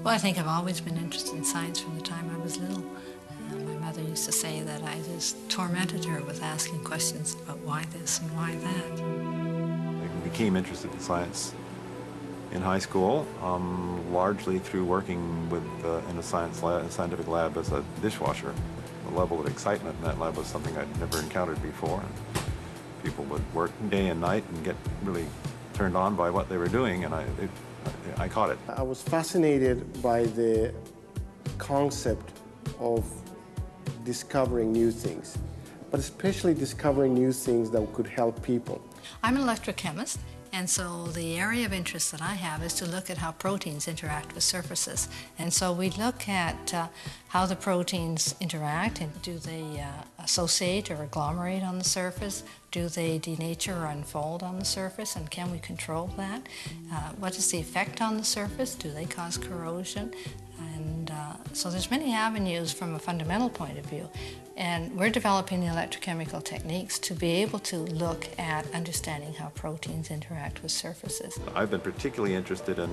Well, I think I've always been interested in science from the time I was little. My mother used to say that I just tormented her with asking questions about why this and why that. I became interested in science in high school, largely through working with, in a scientific lab as a dishwasher. The level of excitement in that lab was something I'd never encountered before. People would work day and night and get really turned on by what they were doing, and I caught it. I was fascinated by the concept of discovering new things, but especially discovering new things that could help people. I'm an electrochemist, and so the area of interest that I have is to look at how proteins interact with surfaces. And so we look at how the proteins interact, and do they associate or agglomerate on the surface? Do they denature or unfold on the surface, and can we control that? What is the effect on the surface? Do they cause corrosion? And so there's many avenues from a fundamental point of view. And we're developing the electrochemical techniques to be able to look at understanding how proteins interact with surfaces. I've been particularly interested in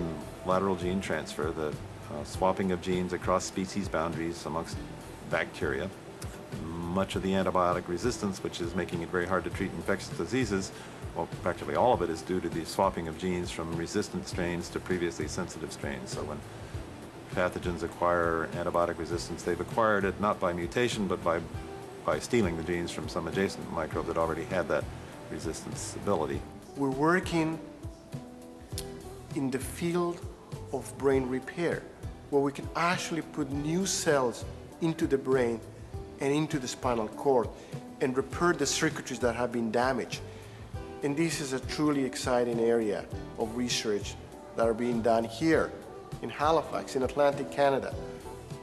lateral gene transfer, the swapping of genes across species boundaries amongst bacteria. Much of the antibiotic resistance, which is making it very hard to treat infectious diseases, well, practically all of it is due to the swapping of genes from resistant strains to previously sensitive strains. So when pathogens acquire antibiotic resistance, they've acquired it not by mutation, but by stealing the genes from some adjacent microbe that already had that resistance ability. We're working in the field of brain repair, where we can actually put new cells into the brain and into the spinal cord and repair the circuitries that have been damaged. And this is a truly exciting area of research that are being done here in Halifax, in Atlantic Canada.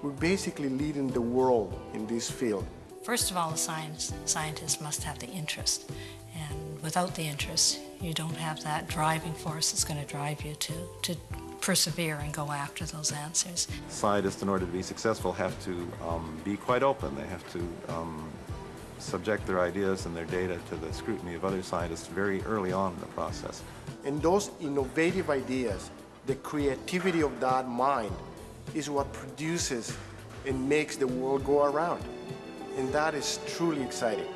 We're basically leading the world in this field. First of all, the scientists must have the interest. And without the interest, you don't have that driving force that's going to drive you to persevere and go after those answers. Scientists, in order to be successful, have to be quite open. They have to subject their ideas and their data to the scrutiny of other scientists very early on in the process. And those innovative ideas, the creativity of that mind, is what produces and makes the world go around. And that is truly exciting.